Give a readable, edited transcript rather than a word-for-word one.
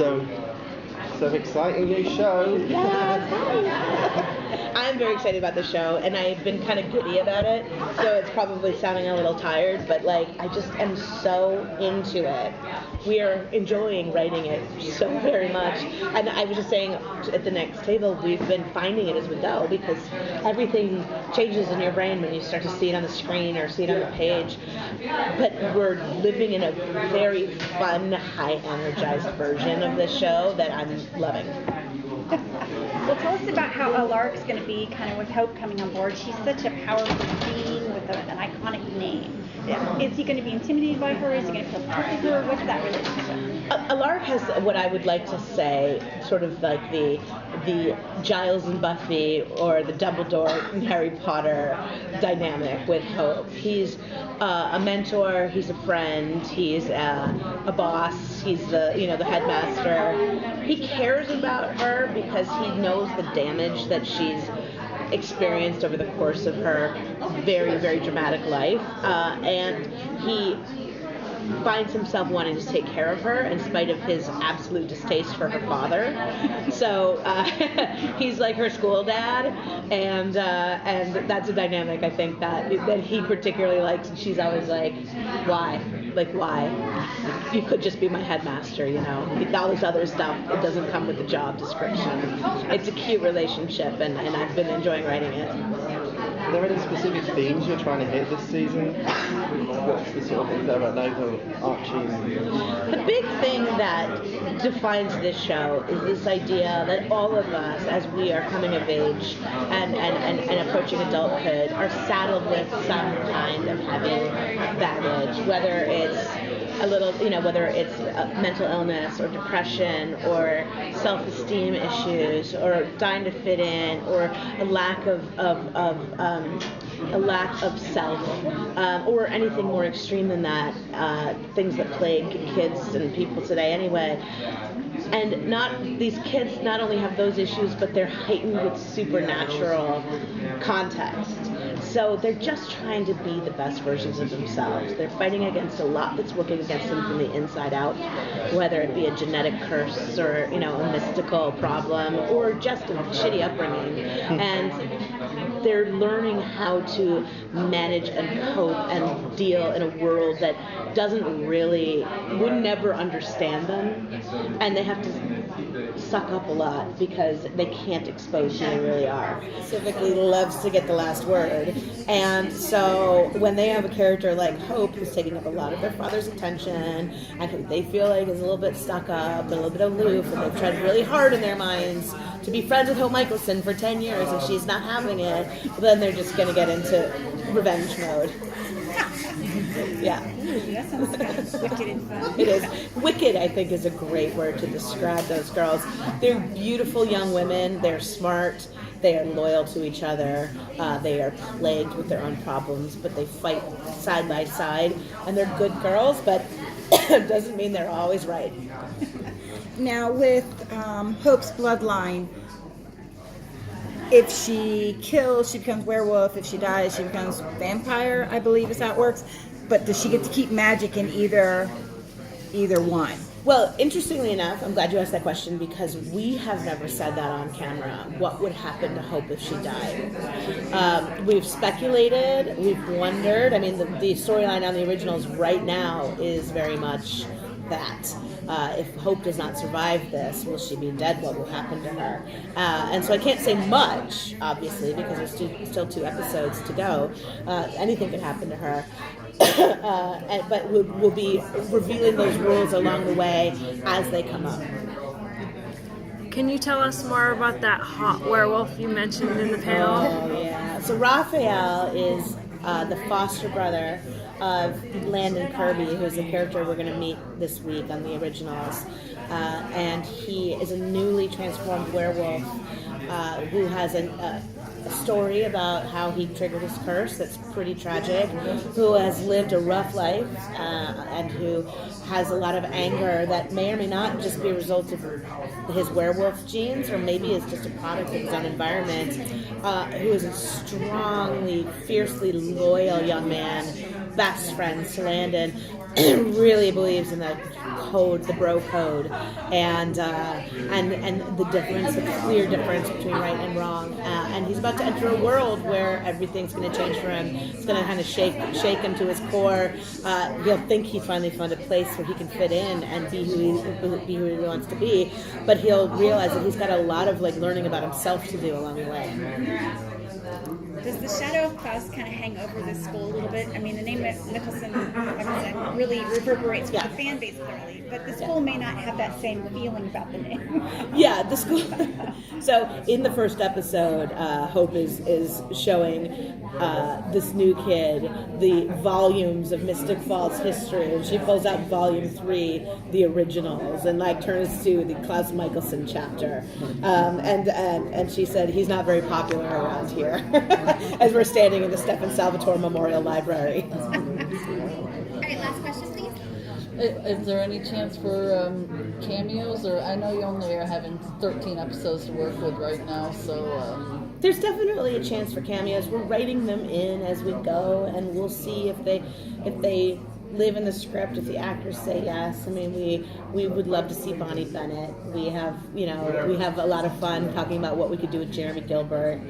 So exciting new show. I'm very excited about the show, and I've been kind of giddy about it, so it's probably sounding a little tired, but like I just am so into it. We are enjoying writing it so very much, and I was just saying at the next table, we've been finding it as we go, because everything changes in your brain when you start to see it on the screen or see it on the page, but we're living in a very fun, high energized version of the show that I'm loving. Well, tell us about how Alaric's going to be, kind of with Hope coming on board. She's such a powerful being with an iconic name. Is he going to be intimidated by her? Is he going to feel protected of her? What's that relationship? Alaric has what I would like to say, sort of like the Giles and Buffy or the Dumbledore and Harry Potter dynamic with Hope. He's a mentor. He's a friend. He's a boss. He's the headmaster. He cares about her because he knows the damage that she's experienced over the course of her very, very dramatic life, and he finds himself wanting to take care of her in spite of his absolute distaste for her father. So he's like her school dad, and that's a dynamic I think that he particularly likes. And she's always like, why? Like, why? You could just be my headmaster, all this other stuff, it doesn't come with the job description. It's a cute relationship, and I've been enjoying writing it. Are there any specific themes you're trying to hit this season? What's the sort of things that are like overarching? The big thing that defines this show is this idea that all of us, as we are coming of age and approaching adulthood, are saddled with some kind of heavy baggage, whether it's whether it's mental illness or depression or self-esteem issues or dying to fit in or a lack of self, or anything more extreme than that, things that plague kids and people today anyway. And these kids not only have those issues, but they're heightened with supernatural context. So they're just trying to be the best versions of themselves. They're fighting against a lot that's working against them from the inside out, whether it be a genetic curse or, a mystical problem or just a shitty upbringing. And they're learning how to manage and cope and deal in a world that would never understand them. And they have to suck up a lot because they can't expose who they really are. Specifically loves to get the last word. And so when they have a character like Hope who's taking up a lot of their father's attention and who they feel like is a little bit stuck up and a little bit aloof, and they've tried really hard in their minds to be friends with Hope Michelson for 10 years and she's not having it, then they're just going to get into revenge mode. Yeah. That sounds wicked and fun. It is. Wicked, I think, is a great word to describe those girls. They're beautiful young women. They're smart. They are loyal to each other. They are plagued with their own problems, but they fight side by side. And they're good girls, but it doesn't mean they're always right. Now, with Hope's bloodline, if she kills, she becomes werewolf. If she dies, she becomes vampire, I believe is how it works. But does she get to keep magic in either one? Well, interestingly enough, I'm glad you asked that question because we have never said that on camera. What would happen to Hope if she died? We've speculated, we've wondered. I mean, the storyline on the originals right now is very much that. If Hope does not survive this, will she be dead? What will happen to her? And so I can't say much, obviously, because there's still 2 episodes to go. Anything could happen to her. But we'll be revealing those rules along the way as they come up. Can you tell us more about that hot werewolf you mentioned in the panel? Oh, yeah. So Raphael is the foster brother of Landon Kirby, who's a character we're going to meet this week on the originals. And he is a newly transformed werewolf who has a story about how he triggered his curse that's pretty tragic, who has lived a rough life and who has a lot of anger that may or may not just be a result of his werewolf genes, or maybe is just a product of his own environment, who is a strongly, fiercely loyal young man, best friends to Landon, really believes in the code, the bro code, and the difference, the clear difference between right and wrong. And he's about to enter a world where everything's going to change for him. It's going to kind of shake him to his core. He'll think he finally found a place where he can fit in and be who he wants to be, but he'll realize that he's got a lot of like learning about himself to do along the way. Does the shadow of Klaus kind of hang over this school a little bit? I mean, the name of Nicholson, like I said, really reverberates with the fan base clearly, but the school may not have that same feeling about the name. Yeah, the school. So in the first episode, Hope is showing this new kid the volumes of Mystic Falls history, and she pulls out volume 3, the originals, and like turns to the Klaus Michelson chapter, and she said he's not very popular around here. As we're standing in the Stefan Salvatore Memorial Library. All right, last question, please. Is there any chance for cameos? Or I know you only are having 13 episodes to work with right now, so... There's definitely a chance for cameos. We're writing them in as we go, and we'll see if they live in the script, if the actors say yes. I mean, we would love to see Bonnie Bennett. We have a lot of fun talking about what we could do with Jeremy Gilbert.